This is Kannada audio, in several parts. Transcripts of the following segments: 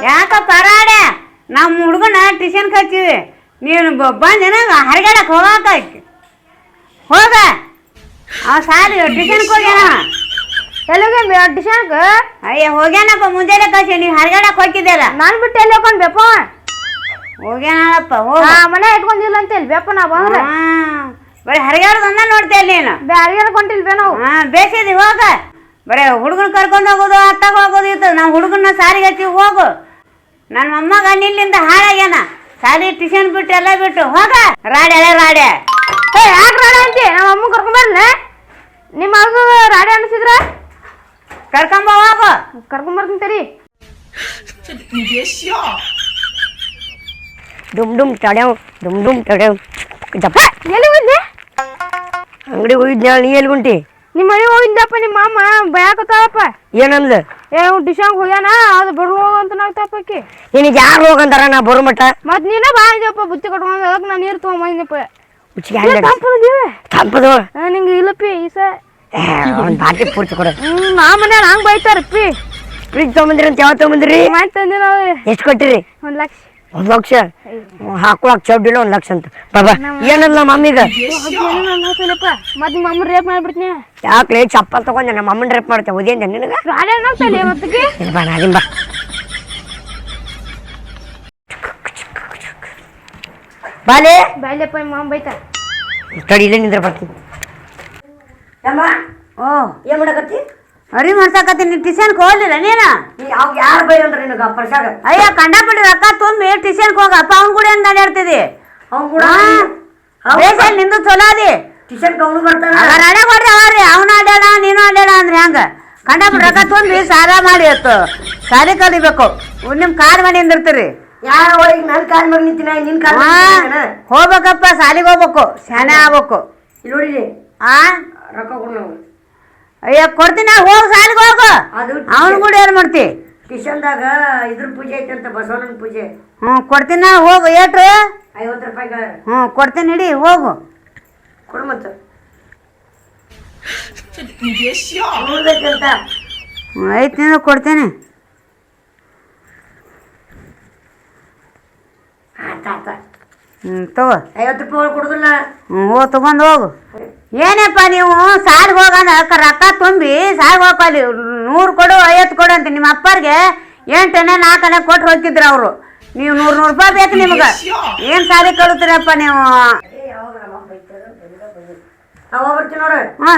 ಯಾಕ ಪರಾಡೆ ನಮ್ಮ ಹುಡುಗನ ಟ್ಯೂಷನ್ಗೆ ಹಚ್ಚಿವಿ ನೀನು ಬಂದೇನ ಹರಗಾಡಕ್ಕೆ ಹೋಗಾಕ ಹೋಗ ಅವ ಸಾಲಿ ಟ್ಯೂಷನ್ಗೆ ಹೋಗ್ಯಾನ ಎಲ್ಲಿಗೆ ಟ್ಯೂಷನ್ಗೆ ಅಯ್ಯ ಹೋಗ್ಯಾನಪ್ಪ ಮುಂಜಾನೆ ಕಳ್ಸಿ ನೀನು ಹರಗಾಡಕ್ಕೆ ಹೋಗಿದ್ದೆಲ್ಲ ನಾನು ಬಿಟ್ಟು ಎಲ್ಲಿ ಹೋಗ್ಕೊಂಡು ಬೇಪ ಹೋಗ್ಯಾನಪ್ಪ ಹೋಗ ಮನೆ ಇಟ್ಕೊಂಡಿಲ್ಲ ಅಂತ ಹೇಳಿ ಬೇಪ ನಾ ಬಂದ್ರೆ ಬರೀ ಹರಗಾಡೋದನ್ನ ನೋಡ್ತೇ ನೀನು ಬ್ಯಾರಿಗಾಡ್ಕೊಂಡಿಲ್ ಬೇ ನಾವು ಬೇಸಿದಿ ಹೋಗ ಬರೀ ಹುಡುಗನ ಕರ್ಕೊಂಡು ಹೋಗೋದು ಅತ್ತಾಗ ಹೋಗೋದು ಇತ್ತು ನಾವು ಹುಡುಗನ ಸಾರಿಗೆ ಹಚ್ಚಿ ಹೋಗು ನನ್ನ ಮೊಮ್ಮಗ ನಿಲ್ಲಿಂದ ಹಾಳಾಗ್ಯಾನ ಸಾಲಿ ಟ್ಯೂಷನ್ ಬಿಟ್ಟು ಎಲ್ಲ ಬಿಟ್ಟು ಹೋಗ ರಾಡೆ ರಾಡೆ ಯಾಕೆ ರಾಡೆ ಅಂತಿ ನಮ್ಮ ಅಮ್ಮ ಕರ್ಕೊಂಬರ್ಲ ನಿಮ್ಮ ಮಗ ರಾಡೆ ಅನಿಸಿದ್ರ ಕರ್ಕೊಂಬ ಹೋಗು ಕರ್ಕೊಂಬರ್ತೀನಿ ಡುಮ್ ಡುಮ್ ತಡೆವ್ ಡುಮ್ ಡುಮ್ ತಡೆವ್ ಜಪ್ಪ ಎಲ್ಲಿ ಹೋಗಿದ್ದೆ ಅಂಗಡಿಗೆ ಹೋಗಿದ್ದೆ ನೀ ಎಲ್ಲಿ ಗುಂಟಿ ನಿಮ್ಮ ಮನೆ ಹೋಗಿದ್ದಪ್ಪ ನಿಮ್ಮ ಅಮ್ಮ ಬಯಾಕತ್ತಾಳಪ್ಪ ಏನಂದ ಟ್ಯೂಷನ್ಗೆ ಹೋಗ್ಯಾನ ಅದು ಬಿಡು ಹೋಗಂತ ನಾಗ್ತಾಪಕ್ಕಿ ನಿನಗೆ ಯಾರು ಹೋಗಂತಾರ ನಾ ಬರೋ ಮಟ್ಟ ಮತ್ ನೀನ ಬಾ ಅಂದ್ಯಪ್ಪ ಬುತ್ತಿ ಕಟ್ಕೊಂಡು ಅದಕ್ಕೆ ನಾನು ನೀರು ತೊಗೊಂಬಂದಿದ್ದಪ್ಪ ತಂಪದು ನಿಂಗೆ ಇಲ್ಲಪ್ಪಿ ಈಸ ಒಂದು ಬಾಟಿ ಪೂರ್ತಿ ಕೊಡ ನಾ ಮನ್ಯಾಗ ಹಂಗೆ ಬೈತಾರಪ್ಪಿ ಫ್ರಿಜ್ ತೊಗೊಂಬಂದಿರಿ ಅಂತ ಯಾವ ತೊಗೊಂಬಂದಿರಿ ಮಾಡಿ ತಂದಿ ನಾವು ಎಷ್ಟು ಕೊಟ್ಟಿರಿ 1,00,000 1,00,000 ಹಾಕೊಳಕ್ ಚೌಡಿಲ್ಲ 1,00,000 ಅಂತ ಬಾಬಾ ಏನಲ್ಲ ಮಮ್ಮಿಗ ಮತ್ತೆ ನಿಮ್ಮ ಅಮ್ಮ ರೇಪ್ ಮಾಡ್ಬಿಡ್ತೀನಿ ಯಾಕ್ಲೆ ಚಪ್ಪಲ್ ತಗೊಂಡೆ ನಮ್ಮ ಅಮ್ಮನ ರೇಪ್ ಮಾಡ್ತೇವೆ ಓದೇಂದೆ ನಿನಗ ರಾಡೆ ಅನ್ನೋಗ್ತಲ್ಲ ಮತ್ತಿಗೆ ಬಾ ನಾದಿನ್ ಬಾ ಬಾಲೆ ಬಾಯ್ಲೆಪ್ಪ ನಿಮ್ಮ ಅಮ್ಮ ಬೈತಾರ ತಡಿ ಇಲ್ಲೇ ನಿಂದ್ರ ಬರ್ತೀನಿ ಅಮ್ಮ ಓ ಏನ್ ಮಾಡಕತ್ತಿ ಅರಿ ಮಾಡ್ಸಕತ್ತೀನಿ ಟ್ಯೂಷನ್ಗೆ ಹೋಗ್ಲಿಲ್ಲ ನೀನು ಅವ್ ಯಾರು ಬೈ ಅಂದ್ರೆ ನಿನಗ ಪರ್ಸಾಗ ಅಯ್ಯ ಕಂಡಪಟ್ಟಿ ರೊಕ್ಕ ತುಂಬಿ ಟ್ಯೂಷನ್ಗೆ ಹೋಗ ಅಪ್ಪ ಅವ್ನ ಕೂಡ ಏನು ಅಡ್ಯಾಡ್ತಿದಿ ಅವ್ನು ಕೂಡ ಬೇಸಲ್ಲಿ ನಿಂದು ಚಲೋ ಅದಿ ಟ್ಯೂಷನ್ ಅವನು ಬರ್ತಾನ ರಡೆ ಕೊಡ್ರಿ ಅವ್ರಿ ಅವನು ಅಡ್ಯಾಡ ನೀನು ಅಡ್ಯಾಡ ಅಂದ್ರೆ ಹೆಂಗ ಕಂಡಪಟ್ಟಿ ರೊಕ್ಕ ತುಂಬಿ ಸಾಲ ಮಾಡಿ ಇತ್ತು ಸಾಲಿ ಕಲಿಬೇಕು ನಿಮ್ಮ ಕಾರ್ ಮನೆ ನಿಂದಿರ್ತೀರಿ ಯಾರ ಈಗ ನನ್ನ ಕಾಲ್ ಮಗ ನಿಂತಿನ ನಿನ್ ಕಾಲ್ ಹೋಗ್ಬೇಕಪ್ಪ ಸಾಲಿಗೆ ಹೋಗ್ಬೇಕು ಶಾನೆ ಆಗ್ಬೇಕು ಇಲ್ಲಿ ನೋಡಿಲಿ ಆ ರೊಕ್ಕ ಕೊಡು ನಾವು ಅಯ್ಯ ಕೊಡ್ತೀನಿ ಹೋಗಿ ಸಾಲಿಗೆ ಹೋಗು ಅದು ಅವನು ಕೂಡ ಏನು ಮಾಡ್ತಿ ಟ್ಯೂಷನ್ದಾಗ ಇದ್ರ ಪೂಜೆ ಐತೆ ಅಂತ ಬಸವಣ್ಣನ ಪೂಜೆ ಕೊಡ್ತೀನಿ ಹೋಗು ಏಟ್ರು 50 ರೂಪಾಯಿಗ ಕೊಡ್ತೀನಿ ಹಿಡಿ ಹೋಗು ಕೊಡು ಮತ್ತ ನೋಡ್ಬೇಕಂತ ಐತೆ ನೀನು ಕೊಡ್ತೀನಿ ಆತ ತಗೋ 50 ರೂಪಾಯಿ ಕೊಡುದಿಲ್ಲ ತಗೊಂಡು ಹೋಗು ಏನಪ್ಪ ನೀವು ಸಾಲಿಗೆ ಹೋಗಂದ ರೊಕ್ಕ ತುಂಬಿ ಸಾಲಿಗೆ ಹೋಗಲ್ಲಿ 100 ಕೊಡು 50 ಕೊಡು ಅಂತ ನಿಮ್ಮ ಅಪ್ಪರಿಗೆ 8 4 ಕೊಟ್ಟು ಹೋಗಿದ್ರು ಅವರು ನೀವು 100 ರೂಪಾಯಿ ಬೇಕು ನಿಮ್ಗೆ ಏನು ಸಾಲಿಗೆ ಕಳುತ್ತೀರಪ್ಪ ನೀವು ಬರ್ತೀನಿ ನೋಡ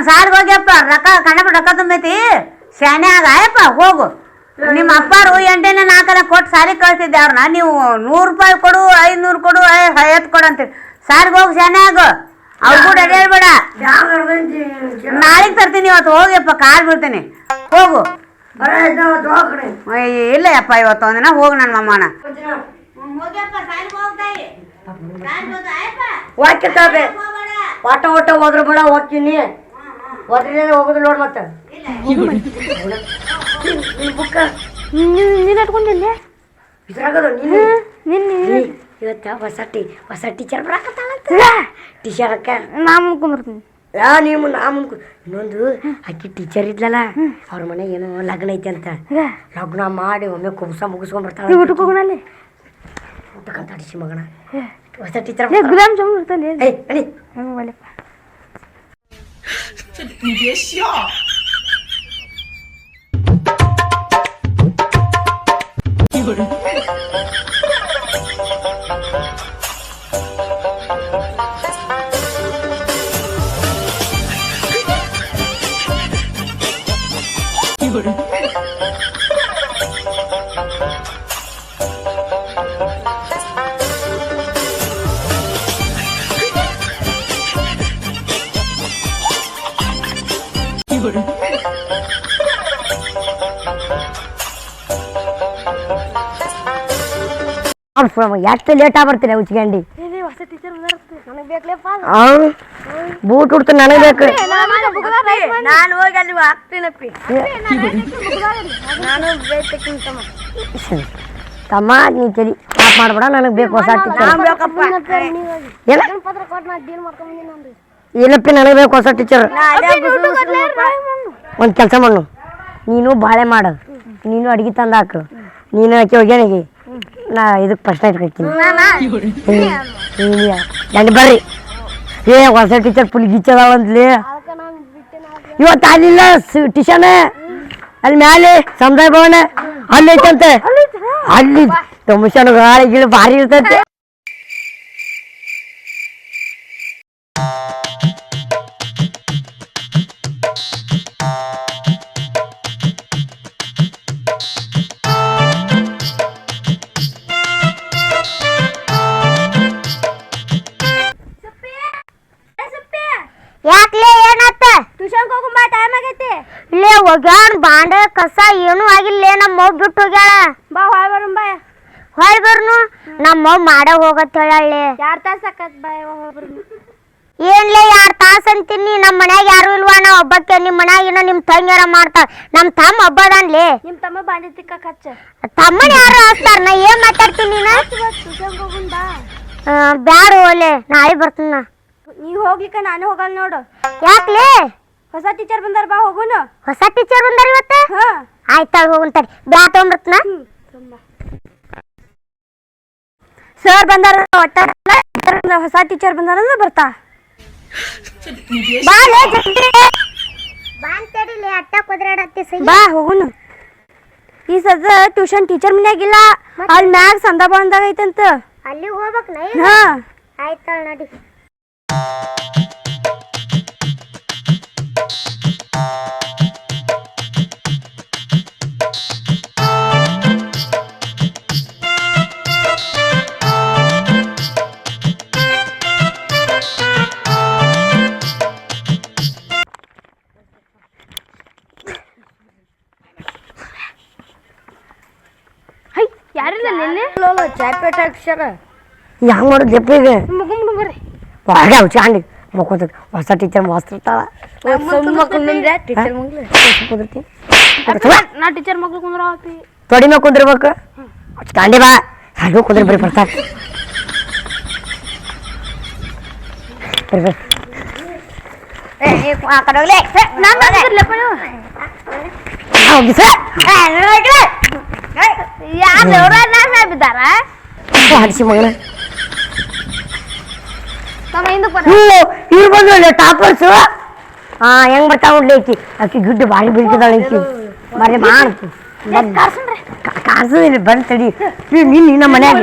ಸಾಲಿಗೆ ಹೋಗ್ಯಪ್ಪ ರೊಕ್ಕ ಕಂಡಪಟ್ಟು ರೊಕ್ಕ ತುಂಬೈತಿ ಶಾನೆ ಆಯಪ್ಪ ಹೋಗು ನಿಮ್ಮ ಅಪ್ಪಾರು 8 4 ಕೊಟ್ಟು ಸಾಲಿಗೆ ಕಳ್ಸಿದ್ದೆ ಅವ್ರನ್ನ ನೀವು 100 ರೂಪಾಯಿ ಕೊಡು 500 ಕೊಡು 50 ಕೊಡು ಅಂತೀರಿ ಸಾಲಿಗೆ ಹೋಗಿ ಶಾನೆ ಆಗು ಅವ್ರು ಕೂಡ ಹೇಳ್ಬೇಡ ನಾಳೆಗೆ ತರ್ತೀನಿ ಇವತ್ತು ಹೋಗ್ಯಪ್ಪ ಕಾಲ್ ಬಿಡ್ತೀನಿ ಹೋಗು ಇಲ್ಲ ಅಪ್ಪ ಇವತ್ತು ಒಂದಿನ ಹೋಗು ನನ್ನ ಮಮ್ಮನ ವಾಟ ಓಟ ಹೋದ್ರ ಬೇಡ ಹೋಗ್ತೀನಿ ಹೋದ್ರೆ ಹೋಗುದು ನೋಡ್ ಮತ್ತ ಬುಕ್ಕ ನೀನು ಇಟ್ಕೊಂಡಿಲ್ಲ ಇದ್ರಾಗದು ನಿನ್ನ ಇವತ್ತ ಹೊಸ ಟೀಚರ್ ಬರಾಕತ್ತಾಳಂತ ಟೀಚರ್ ನಾ ಮುಂದ್ಕೊಂಡ್ಬರ್ತೀನಿ ನಾ ಮುಂದ್ಕೊ ಇನ್ನೊಂದು ಆಕಿ ಟೀಚರ್ ಇದ್ಲಲ್ಲ ಅವ್ರ ಮನೆಗೆ ಏನೋ ಲಗ್ನ ಐತಿ ಅಂತ ಲಗ್ನ ಮಾಡಿ ಒಮ್ಮೆ ಕುಬ್ಸ ಮುಗಿಸ್ಕೊಂಡ್ ಬರ್ತಾಳೆ ಊಟಕ್ಕೆ ಹೋಗೋಣಲ್ಲಿ ಊಟಕ್ಕಂತ ಅಡಿಸಿ ಮಗನ ಹೊಸ ಟೀಚರ್ ಗುಲಾಬ್ ಜಾಮೂನ್ ಇರ್ತಲ್ಲ ನಡಿ ಹಂಗೆ ಒಳ್ಳೆಪ್ಪ ಎಷ್ಟು ಲೇಟ್ ಆಗ್ಬರ್ತೀನಿ ಉಚ್ಕಂಡಿ ಹೊಸ ಟೀಚರ್ ನನಗೆ ಬೇಕಲೇಪ್ಪ ಬೂಟ್ ಉಡ್ತು ನನಗೆ ಬೇಕು ನಾನು ಹೋಗಿ ಅಲ್ಲಿ ಹಾಕ್ತೀನಪ್ಪಿ ನಾನು ಬೇಕಂತ ತಮ್ಮ ನೀ ತಲಿ ಮಾತು ಮಾಡ್ಬೇಡ ನನಗೆ ಬೇಕು ಹೊಸ ಟೀಚರ್ ಇಲ್ಲಪ್ಪಿ ನನಗೆ ಬೇಕು ಹೊಸ ಟೀಚರ್ ಒಂದು ಕೆಲಸ ಮಾಡು ನೀನು ಬಾಳೆ ಮಾಡು ನೀನು ಅಡ್ಗೆ ತಂದು ಹಾಕು ನೀನು ಆಕೆ ಹೋಗ್ಯಾನಿಗೆ ನಾ ಇದಕ್ಕೆ ಪ್ರಶ್ನೆ ಇಟ್ಕೊತೀನಿ ನಂಗೆ ಬರ್ರಿ ಏ ಹೊಸ ಟೀಚರ್ ಫುಲ್ ಗಿಚ್ಚದಾವಂತಲಿ ಇವತ್ತು ಅಲ್ಲಿಲ್ಲ ಟ್ಯೂಷನ್ ಅಲ್ಲಿ ಮ್ಯಾಲೆ ಸಮುದಾಯ ಭವನ ಅಲ್ಲಿ ಐತಂತೆ ಅಲ್ಲಿ ತಮಷನ್ ಗಾಳಿ ಗಿಳಿ ಭಾರಿ ಇರ್ತೈತೆ ಯಾಕ್ಲೆ ಏನತ್ತ ಟ್ಯೂಷನ್ ಹೋಗುಂಬ ಟೈಮ್ ಆಗೈತಿ ಇಲ್ಲೇ ಹೋಗ್ಯಾಣ ಬಾಂಡೆ ಕಸ ಏನೂ ಆಗಿಲ್ಲ ನಮ್ಮ ಮೌ ಬಿಟ್ಟು ಹೋಗ್ಯಾಳ ಬಾ ಹೊಳ್ ಬರುಂಬ ಹೊಳ್ ಬರ್ನು ನಮ್ಮ ಮೌ ಮಾಡ ಹೋಗತ್ ಹೇಳಳ್ಳಿ 2 ತಾಸು ಆಕತ್ ಬಾ ಹೋಗ್ಬರ್ನು ಏನ್ಲೇ 2 ತಾಸು ಅಂತೀನಿ ನಮ್ಮ ಮನ್ಯಾಗ ಯಾರು ಇಲ್ವಾ ನಾ ಒಬ್ಬಕ್ಕೆ ನಿಮ್ಮ ಮನ್ಯಾಗ ಏನೋ ನಿಮ್ಮ ತಂಗ್ಯಾರ ಮಾಡ್ತಾರ ನಮ್ಮ ತಮ್ಮ ಒಬ್ಬದಾನ್ಲಿ ನಿಮ್ಮ ತಮ್ಮ ಬಾಂಡೆ ತಿಕ್ಕಕ್ ಹಚ್ಚ ತಮ್ಮನ ಯಾರು ಹಚ್ತಾರ ನಾ ಏನ್ ಮಾತಾಡ್ತೀನಿ ನೀನು ಟ್ಯೂಷನ್ ಹೋಗುನ್ ಬಾ ಬ್ಯಾಡ ಓಲೆ ನಾಳೆ ಬರ್ತೀನಿ ನೀ ಹೋಗ್ಲಿಕ್ಕ ನಾನು ಹೋಗಲ್ಲ ನೋಡು ಯಾಕ್ಲೆ ಹೊಸ ಟೀಚರ್ ಬಂದಾರ ಬಾ ಹೋಗುನು ಹೊಸ ಟೀಚರ್ ಬಂದಾರ ಇವತ್ತು ಆಯ್ತಾಳ ಹೋಗುಂತಾರಿ ಬ್ಯಾ ತಗೊಂಡ್ಬರ್ತನ ಸರ್ ಬಂದಾರ ಒಟ್ಟ ಹೊಸ ಟೀಚರ್ ಬಂದಾರ ಅಂದ್ರೆ ಬರ್ತಾ ಬಾ ಲೇ ಜಲ್ದಿ ಬಾ ಅಂತೇಳಿಲಿ ಅಟ್ಟ ಕುದ್ರಾಡತ್ತಿ ಸೈ ಬಾ ಹೋಗುನು ಈ ಸದ ಟ್ಯೂಷನ್ ಟೀಚರ್ ಮನ್ಯಾಗಿಲ್ಲ ಅಲ್ಲಿ ಮ್ಯಾಗ ಸಂದಾ ಬಂದಾಗ ಐತಂತ ಅಲ್ಲಿ ಹೋಗ್ಬೇಕ ನೈ ಹಾ ಆಯ್ತಾಳ ನಡಿ ಯಾರಿಲ್ಲ ನಿನ್ನೆ ಚಾಪೇಟ ಅಕ್ಷರ ಹೆಂಗ್ ಮಾಡೋದು ಜಪ್ಪಿಗೆ ಮುಗುಮ್ ಬರ್ರಿ ಹೊರಗೆ ಚಾಂಡಿ ಮಕ್ಕೋತ ಹೊಸ ಟೀಚರ್ ಮಸ್ತ್ ಇರ್ತಾಳ ನಾ ಟೀಚರ್ ಮಕ್ಳು ಕುಂದ್ರ ತೊಡಿ ಮ್ಯಾಗ ಕುಂದಿರ್ಬೇಕು ಚಾಂಡಿ ಬಾ ಹಾಗೆ ಕುಂದ್ರಿ ಬರೀ ಬರ್ತಾರ ಹಡಿಸಿ ಮಗನ ಇವ್ರು ಬಂದ್ರಲ್ಲ ಟಾಪರ್ಸು ಹೆಂಗ್ ಬರ್ತಾವ ನೋಡ್ಲಿ ಆಕಿ ಆಕಿ ಗಿಡ್ಡು ಭಾರಿ ಬೀಳ್ತಿದ್ದಾಳೆ ಆಕಿ ಬರೀ ಮಾಡ್ತು ಕಾಸು ಬಂದ್ ತಡಿ ನೀನು ನಮ್ಮ ಮನ್ಯಾಗ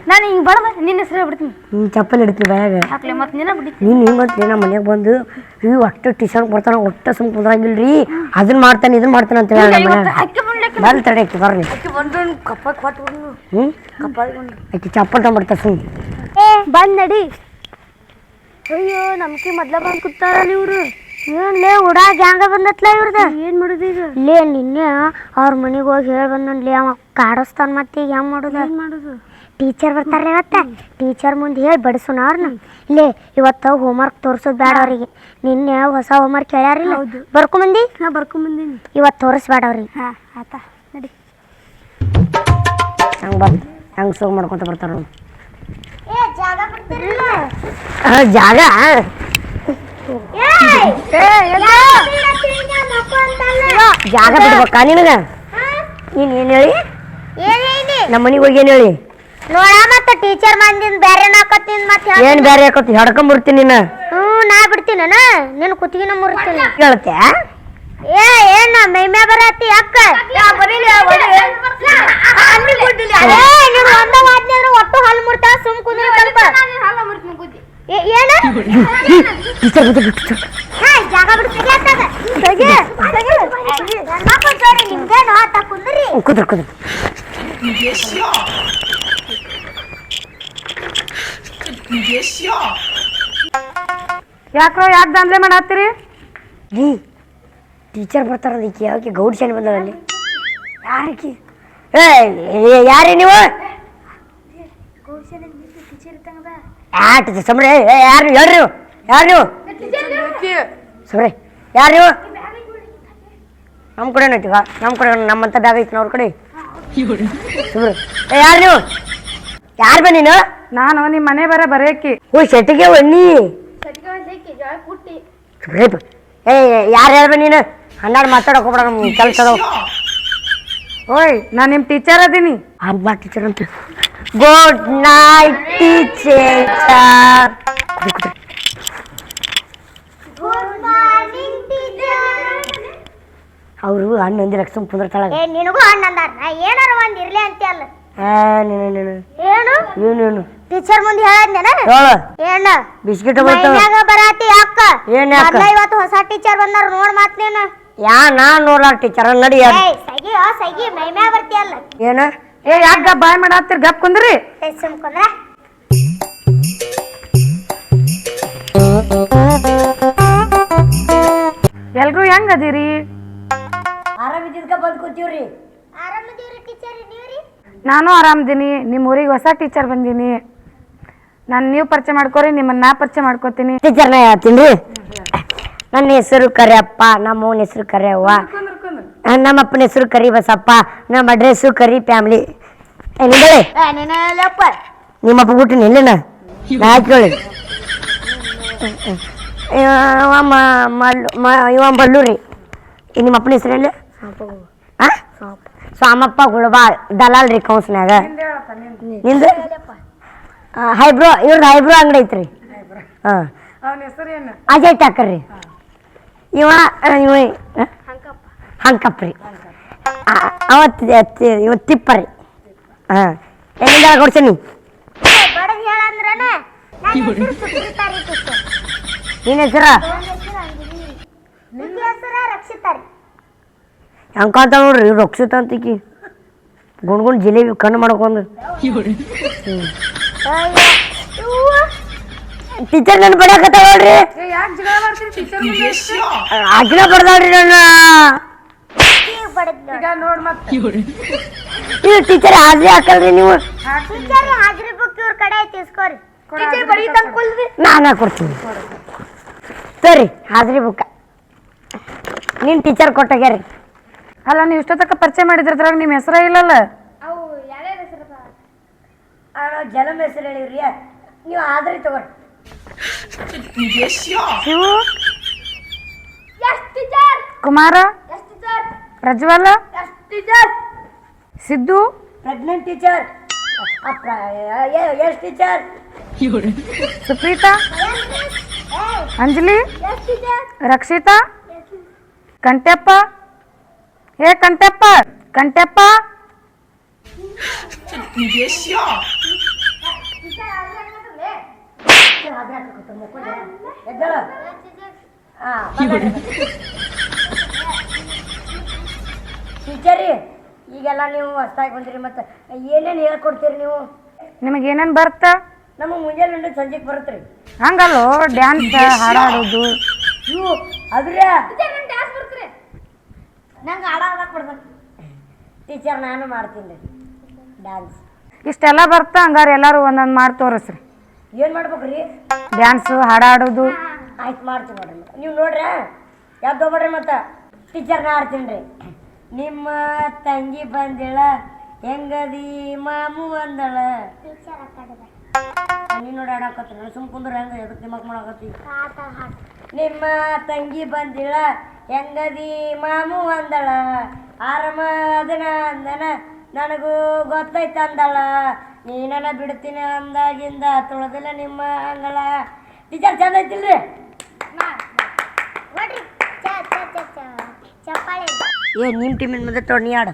ನಾನು ಹಿಂಗೆ ಬಡ ನಿನ್ನ ಹೆಸರು ಬಿಡ್ತೀನಿ ನೀನು ಚಪ್ಪಲ್ ಹಿಡ್ತೀನಿ ಬಾಯಾಗ ಮತ್ತೆ ನಿನ್ನ ಬಿಡ್ತೀನಿ ನೀನು ಹಿಂಗೆ ಬಂತು ನಮ್ಮ ಮನ್ಯಾಗ ಬಂದು ಇವು ಅಷ್ಟು ಟೀಚರ್ ಬರ್ತಾನ ಒಟ್ಟು ಸುಮ್ ಕುದ್ರಂಗಿಲ್ರಿ ಅದನ್ನ ಮಾಡ್ತಾನೆ ಇದನ್ನ ಮಾಡ್ತಾನೆ ಅಂತ ಹೇಳಿ ನಮ್ಮ ಮನ್ಯಾಗ ಬರ್ಲಿ ತಡಿ ಆಕಿ ಬರ್ರಿ ಆಕಿ ಚಪ್ಪಲ್ ತಗೊಂಡ್ಬರ್ತಾರ ಸುಮ್ ಬಂದ್ ನಡಿ ಅಯ್ಯೋ ನಮ್ಕಿ ಮೊದ್ಲ ಬಂದ್ ಕೂತಾರಲ್ಲ ಇವ್ರು ಏನ್ಲೇ ಉಡಾಗ ಹ್ಯಾಂಗ ಬಂದತ್ಲ ಇವ್ರದ ಏನ್ ಮಾಡುದು ಈಗ ಲೇ ನಿನ್ನೆ ಅವ್ರ ಮನೆಗೆ ಹೋಗಿ ಹೇಳಿ ಬಂದನ್ಲೇ ಅವ ಕಾಡಿಸ್ತಾನ ಮತ್ತೆ ಈಗ ಹೆಂಗ್ ಮಾಡುದು ಏನ್ ಮಾಡುದು ಟೀಚರ್ ಬರ್ತಾರ ಇವತ್ತ ಟೀಚರ್ ಮುಂದೆ ಹೇಳಿ ಬಡಿಸೋಣ ಅವ್ರನ್ನ ಇಲ್ಲೇ ಇವತ್ತು ಹೋಮ್ವರ್ಕ್ ತೋರ್ಸೋದು ಬೇಡ ಅವ್ರಿಗೆ ನಿನ್ನೆ ಹೊಸ ಹೋಮ್ವರ್ಕ್ ಹೇಳ್ಯಾರಿಲ್ಲ ಬರ್ಕೊಂಬಂದಿ ಹಾ ಬರ್ಕೊಂಬಂದಿನಿ ಇವತ್ತು ತೋರಿಸ್ಬೇಡ ಅವ್ರಿಗೆ ಹಾ ಆತ ನಡಿ ಹಂಗೆ ಬಂದು ಹಂಗೆ ಸೋಗ್ ಮಾಡ್ಕೊತ ಬರ್ತಾರ ಜಾಗ ಜಾಗ ಬಿಡ್ಬೇಕಾ ನಿನಗ ನೀನ್ ಏನ್ ಹೇಳಿ ನಮ್ಮ ಮನೆಗೆ ಹೋಗಿ ಏನ್ ಹೇಳಿ ನೋಡ ಮತ್ತ ಟೀಚರ್ ಮಂದಿನ ಬೇರೆ ನಾಕತ್ತೀನಿ ಮತ್ತೆ ಏನ್ ಬೇರೆ ಹಾಕೋತಿ ಹಡ್ಕೊಂಡ್ಬಿಡ್ತೀನಿ ನೀನು ನಾ ಬಿಡ್ತೀನಿ ನಿನ್ನ ಕುತ್ತಿಗೆನ ಮುರ್ತೀನಿ ಕೇಳತ್ತೆ ಏನ ಮೈಮೆ ಬರತ್ತಿ ಅಕ್ಕ ಒಟ್ಟು ಹಲ್ಲು ಮುರ್ತಾ ಸುಮ್ ಕುಂದ್ರ ಏನ ಜಾಗ ಕುದ್ರ ಕುದ್ರ ಯಾಕ್ರೋ ಯಾಕೆ ದಂಧೆ ಮಾಡತ್ತೀರಿ ರೀ ಟೀಚರ್ ಬರ್ತಾರ ಅದಕ್ಕೆ ಯಾಕೆ ಗೌಡ್ ಶಾಲೆ ಬಂದವಲ್ಲಿ ಯಾರಕ್ಕೆ ಯಾರೇ ನೀವು ಸಮರೆ ಯಾರು ಹೇಳ್ರಿ ನೀವು ಯಾರು ನೀವು ಸಮರೆ ಯಾರು ನೀವು ನಮ್ಮ ಕಡೆ ಐತಿಗ ನಮ್ಮ ಕಡೆ ನಮ್ಮಂತ ಬ್ಯಾಗ್ ಐತಿ ಅವ್ರ ಕಡೆ ಸುಮ್ರೆ ಯಾರು ನೀವು ಯಾರು ಬನ್ನಿನ ನಾನು ನಿಮ್ಮ ಮನೆ ಬರೆಯಕ್ಕಿ ಓ ಶೆಟ್ಟಿಗೆ ಬನ್ನಿ ಯಾರು ಹೇಳ್ಬ ನೀನು ಹನ್ನೆರಡು ಮಾತಾಡಕ್ ಹೋಗ್ಬೇಡ ನಮ್ಮ ಕೆಲಸ ಅದಾವ ಓಯ್ ನಾನು ನಿಮ್ಮ ಟೀಚರ್ ಅದೀನಿ. ಅಮ್ಮ ಟೀಚರ್ ಅಂತ. Good night teacher. Good morning teacher. ಅವರು ಹಣ್ಣು ಅಂದಿರ ಸುಮ್ ಕುಂದ್ರತಾಳ. ಏ ನಿನಗೂ ಹಣ್ಣು ಅಂದಾರ, ನಾ ಏನಾರ ಒಂದ್ ಇರ್ಲಿ ಅಂತ ಅಲ್ಲ. ಏನು ಟೀಚರ್ ಮುಂದೆ ಹೇಳದ್ನೇನ? ಏನು ಬಿಸ್ಕಿಟ್ ಬರಾತಿ ಅಕ್ಕ? ಇವತ್ತು ಹೊಸ ಟೀಚರ್ ಬಂದಾರ ನೋಡ್ ಮಾತ್ ನೀನು. ನಾನ್ ನೋಡ್ಲಾರ ಟೀಚರ್ ನಡಿ. ಸಗಿ ಸಗಿ ಮೈಮ್ಯಾ ಬರ್ತಿಯಲ್ಲ. ಏನ ಏ ಯಾಕ ಬಾಯ್ ಮಾಡಾತಿರ್ ಗಪ್ ಕುಂದ್ರಿ. ಸುಮ್ಕೊಂಡ್ರ ಎಲ್ರು ಹೆಂಗ್ ಅದೀರಿ? ಆರಾಮಿದ್ಕ ಬಂದ್ ಕೂತೀವ್ರಿ. ಆರಾಮದೀವ್ರಿ ಟೀಚರ್, ನೀವ್ರಿ? ನಾನು ಆರಾಮದೀನಿ. ನಿಮ್ಮ ಊರಿಗೆ ಹೊಸ ಟೀಚರ್ ಬಂದೀನಿ. ನಾನು ನೀವು ಪರಿಚಯ ಮಾಡ್ಕೋರಿ, ನಿಮ್ಮನ್ನ ನಾ ಪರಿಚಯ ಮಾಡ್ಕೋತೀನಿ. ಟೀಚರ್ನ ಹೇಳ್ತೀನಿ. ನನ್ನ ಹೆಸರು ಕರಿಯಪ್ಪ, ನಮ್ಮ ಅವನ ಹೆಸರು ಕರಿಯವ್ವ, ನಮ್ಮ ಅಪ್ಪನ ಹೆಸರು ಕರಿ ಬಸಪ್ಪ, ನಮ್ಮ ಅಡ್ರೆಸ್ಸು ಕರಿ ಫ್ಯಾಮ್ಲಿ. ನಿಮ್ಮಪ್ಪ ಬಿಟ್ಟಿನಿ ಇಲ್ಲಿನ ಹಾಕೊಳ್ಳಿ. ಇವ ಬಲ್ಲೂರಿ. ನಿಮ್ಮ ಅಪ್ಪನ ಹೆಸರು ಎಲ್ಲಿ? ಸ್ವಾಮಪ್ಪ ಗುಳಬಾಳ್, ದಲಾಲ್ ರೀ ಕೌನ್ಸ್ನ್ಯಾಗ. ನಿಂದು ಹೈಬ್ರೋ, ಇವ್ರದ್ದು ಹೈಬ್ರೋ ಅಂಗಡಿ ಐತ್ರಿ. ಹಾಂ ಅಜಯ್ ಟಾಕರ್ ರೀ. ಇವ ಹಂಕಪ್ಪ ರೀ. ಇವ ತಿಪ್ಪ ರೀ. ಹಾಂ ಎಲ್ಲಿಂದ ಕೊಡ್ತೀನಿ. ನಿನ್ನ ಹೆಸರ ಹೆಂಕಂತ ನೋಡ್ರಿ ರಕ್ಷಿತ ಅಂತಿಕಿ ಗುಣ್ಗುಣ್ ಜಿಲೇಬಿ ಕಣ್ಣು ಮಾಡ್ಕೊಂಡು. ಟೀಚರ್ ನನ್ನ ಬಡಿಯಾಕತ್ತ ನೋಡ್ರಿ. ಅಜ್ಜನ ಬಡ್ದಾಳ್ರಿ ನನ್ನ. ಇದು ಟೀಚರ್ ಹಾಜರಿ ಹಾಕಲ್ರಿ ನೀವು? ಹಾಜರಿ ಬುಕ್ ಇವ್ರ ಕಡೆ ಐತಿ, ಇಸ್ಕೋರಿ. ನಾನು ಕೊಡ್ತೀನಿ ಸರಿ. ಹಾಜರಿ ಬುಕ್ಕ ನಿನ್ ಟೀಚರ್ ಕೊಟ್ಟಾಗ್ಯಾರಿ. ಅಲ್ಲ ನೀವು ಇಷ್ಟೊತ್ತಕ್ಕ ಪರಿಚಯ ಮಾಡಿದ್ರದ್ರಾಗ ನಿಮ್ಮ ಹೆಸರ ಇಲ್ಲಲ್ಲ? ಜಲಮ ಹೆಸರು ಹೇಳಿವ್ರಿ. ನೀವು ಹಾಜರಿ ತಗೋರಿ. Shivu, Kumara, Prajwala, Siddu, pregnant teacher, yes teacher, Supreetha, Anjali, Rakshitha, Kanteppa. ಹೇ ಕಂಟೆಪ್ಪ, ಕಂಟೆಪ್ಪ. ಟೀಚರಿ ಈಗೆಲ್ಲ ನೀವು ಹೊಸ್ತಾಗಿ ಬಂದಿರಿ, ಮತ್ತೆ ಏನೇನು ಹೇಳ್ಕೊಡ್ತೀರಿ ನೀವು? ನಿಮಗೆ ಏನೇನು ಬರುತ್ತ? ನಮಗೆ ಮುಂಜಾನೆ ಸಂಜೆಗೆ ಬರುತ್ತೆ ರೀ. ಹಂಗಲ್ಲೋ ಡ್ಯಾನ್ಸ್ ಹಾಡಾಡೋದು ಇವು ಅದ್ರೇ ನಂಗೆ ಹಾಡಾಡಕ್ ಬರ್ಬೇಕು ಟೀಚರ್. ನಾನು ಮಾಡ್ತೀನಿ ಡ್ಯಾನ್ಸ್. ಇಷ್ಟೆಲ್ಲ ಬರ್ತಾ ಹಂಗಾರೆ ಎಲ್ಲರೂ ಒಂದೊಂದು ಮಾಡಿ ತೋರಿಸ್ರಿ. ಏನು ಮಾಡ್ಬೇಕು ರೀ? ಡ್ಯಾನ್ಸು ಹಾಡಾಡೋದು. ಆಯ್ತು ಮಾಡ್ತೀವಿ ನೋಡ್ರಿ. ನೀವು ನೋಡ್ರಿ ಯಾವ್ದು ಹೋಗ್ಬೇಡ್ರಿ. ಮತ್ತೆ ಟೀಚರ್ನ ಆಡ್ತೀನಿ ರೀ. ನಿಮ್ಮ ತಂಗಿ ಬಂದಿಳ ಹೆಂಗದಿ ಮಾಮು ಅಂದಳ. ನೀನು ನೋಡಿ ಆಡಾಕತ್ರಿ ಸುಮ್ ಕುಂದ್ರ ಹೆಂಗ ಎದಕ್ಕೆ ದಿಮಾಕ್ ಮಾಡಾಕತ್ತಿ. ನಿಮ್ಮ ತಂಗಿ ಬಂದಿಳ ಹೆಂಗದಿ ಮಾಮು ಅಂದಳ, ಆರಾಮದನ ಅಂದನ ನನಗೂ ಗೊತ್ತೈತ ಅಂದಳ, ನೀನನ ಬಿಡ್ತೀನಿ ಅಂದಾಗಿಂದ ತೊಳೆದಿಲ್ಲ ನಿಮ್ಮ ಅಂಗಳ. ಟೀಚರ್ ಚಂದ ಐತಿಲ್ರಿ? ಏ ನಿಮ್ಮ ಟೀಮಿನ ಮುಂದೆ ತೊಗೊಂಡು ನೀ ಹಾಡು.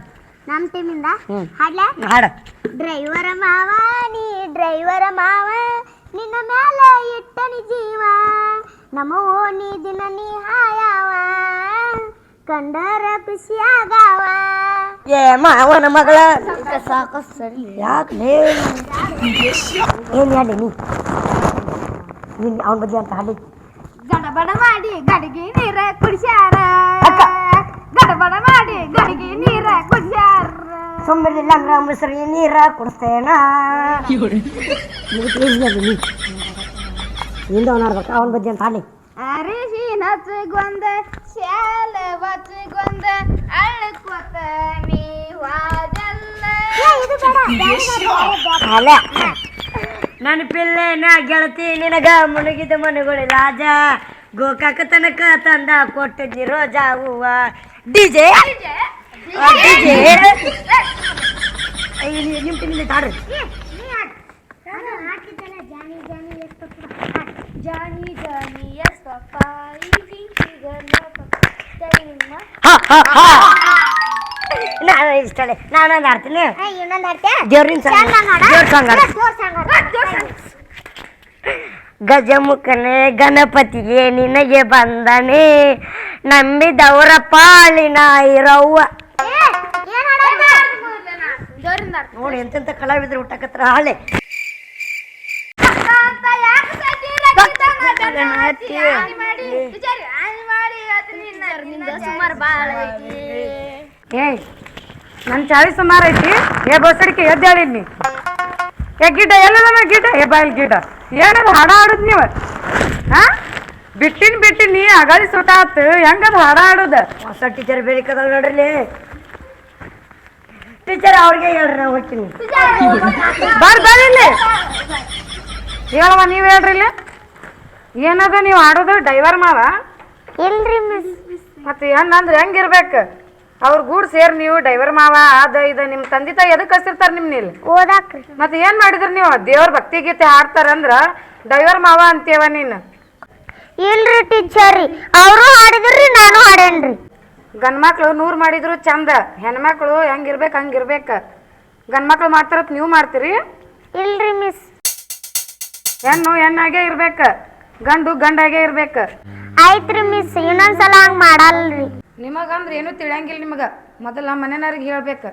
ನಮ್ಮ ಟೀಮಿಂದ ಹಾಡ್ಲ ಹಾಡು. ಡ್ರೈವರ ಮಾವ ನೀ ಡ್ರೈವರ ಮಾವ, ನಿನ್ನ ಮ್ಯಾಲ ಇಟ್ಟನಿ ಜೀವ, ನಮ್ಮ ಓಣಿ ದಿನ ನೀ ಹಾಯವ, ಕಂಡರ ಖುಷಿಯಾಗವ. ಏ ಮಾವನ ಮಗಳ ಸಾಕು ಸರಿ. ಯಾಕೆ ಏನು ಹಾಡಿ ನೀನು ಅವನ ಬಗ್ಗೆ ಅಂತ ಹಾಡಿ. ಗಡಬಡ ಮಾಡಿ ಗಡಿಗೆ ನೀರ ಕುಡಿಸ್ಯಾರ, ಗಡಬಡ ಮಾಡಿ ಗಡಿಗೆ ನೀರ ಕುಡಿಸ್ಯಾರ. ಸುಮ್ಮನಿಲ್ಲ ಅಂದ್ರೆ ಮೊಸರಿ ನೀರ ಕುಡಿಸ್ತೇನ. ಹಿಂದೆ ಅವನಾಡ್ಬೇಕು ಅವನ ಬಗ್ಗೆ ಅಂತ ಹಾಡಿ. ಅರಿಶಿನ ಹಚ್ಚಿಗೊಂದ ಶಾಲ ಬಚ್ಚಿಗೊಂದ ಅಳ್ಕೋತ ನೀವಾದಲ್ಲ. ಅಲ್ಲ ನನ್ನ ಪಿಲ್ಲೆ ನಾ ಗೆಳತಿ ನಿನಗ ಮುಳುಗಿದ ಮನೆಗಳು ರಾಜ, ಗೋಕಾಕ ತನಕ ತಂದ ಕೊಟ್ಟಿದ್ದಿ ರೋಜಾ ಹೂವ. ಡಿಜೆ ಡಿಜೆ ಹೊಂಟಿನಿ ತಾಡ್ರಿ ಜಾನಿ ಜಾನಿ ಎಸ್ ಪಪ್ಪ ನಾನು ಇಷ್ಟೇ ನಾನೊಂದು ಆಡ್ತೀನಿ ಇನ್ನೊಂದು ಆಡ್ತೆ ದೇವ್ರಿನ ಸಾಂಗ್ ಗಜಮುಖನೇ ಗಣಪತಿಗೆ ನಿನಗೆ ಬಂದನೆ ನಂಬಿದವರ ಪಾಳಿನ ಇರವ್ವ ನೋಡಿ ಎಂತೆಂತ ಕಲಾವಿದ್ರು ಹುಟ್ಟಕತ್ರ ಹಾಳೆ ಏಯ್ ನನ್ನ ಚಾಳಿ ಸುಮಾರು ಐತಿ ಏ ಬಸಡಿಕೆ ಎದ್ದೇಳಿದ್ನಿ ಏ ಗಿಡ್ಡ ಎಲ್ಲದ ಗಿಡ್ಡ ಏ ಬಾಯಿಲ್ ಗಿಡ್ಡ ಏನದು ಹಾಡ ಆಡುದ್ ನೀವು ಹಾ ಬಿಟ್ಟಿನಿ ಅಗಾಳಿ ಸುಟ ಆತು ಹೆಂಗದ ಹಾಡ ಆಡುದ ಹೊಸ ಟೀಚರ್ ಬೇಡಿಕದ ನೋಡ್ರಿ ಟೀಚರ್ ಅವ್ರಿಗೆ ಹೇಳ್ರಿ ನಾವು ಹೋಗ್ತೀನಿ ಬರ್ಲಿ ಹೇಳವ ನೀವ್ ಹೇಳ್ರಿ ಇಲ್ಲಿ ಏನದ ನೀವು ಆಡೋದು ಡೈವರ್ ಮಾವ ಇಲ್ರಿ ಮಿಸ್ ಮತ್ತೆ ಏನಂದ್ರೆ ಹೆಂಗಿರ್ಬೇಕು ಅವ್ರ ಗೂಡ್ ಸೇರ್ ನೀವು ಡೈವರ್ ಮಾವ ಅದ ಇದ ನಿಮ್ ತಂದೆ ತಾಯಿ ಎದಕ್ ಕಳ್ಸಿರ್ತಾರ ನಿಮ್ನಿಲ್ ಓದಾಕ್ರಿ ಮತ್ತೆ ಏನ್ ಮಾಡಿದ್ರಿ ನೀವು ದೇವ್ರ ಭಕ್ತಿ ಗೀತೆ ಹಾಡ್ತಾರಂದ್ರ ಡೈವರ್ ಮಾವ ಅಂತೇವ ನೀನು ಇಲ್ರಿ ಟೀಚರ್ ಅವರು ಹಾಡಿದ್ರಿ ನಾನು ಹಾಡೇನ್ರಿ ಗಂಡ್ಮಕ್ಳು 100 ಮಾಡಿದ್ರು ಚಂದ ಹೆಣ್ಮಕ್ಳು ಹೆಂಗಿರ್ಬೇಕು ಹಂಗಿರ್ಬೇಕ ಗಂಡ್ಮಕ್ಳು ಮಾಡ್ತಾರತ್ ನೀವು ಮಾಡ್ತೀರಿ ಇಲ್ರಿ ಮಿಸ್ ಹೆಣ್ಣು ಹೆಣ್ಣಾಗೆ ಇರ್ಬೇಕ ಗಂಡು ಗಂಡಾಗೆ ಇರ್ಬೇಕ ಆಯ್ತ್ರಿ ಮಿಸ್ ಇನ್ನೊಂದ್ಸಲ ಹಂಗ್ ಮಾಡಲ್ರಿ ನಿಮಗಂದ್ರ ಏನು ತಿಳಿಯಂಗಿಲ್ಲ ನಿಮಗ ಮೊದಲ ಮನೆನವ್ರಿಗೆ ಹೇಳ್ಬೇಕ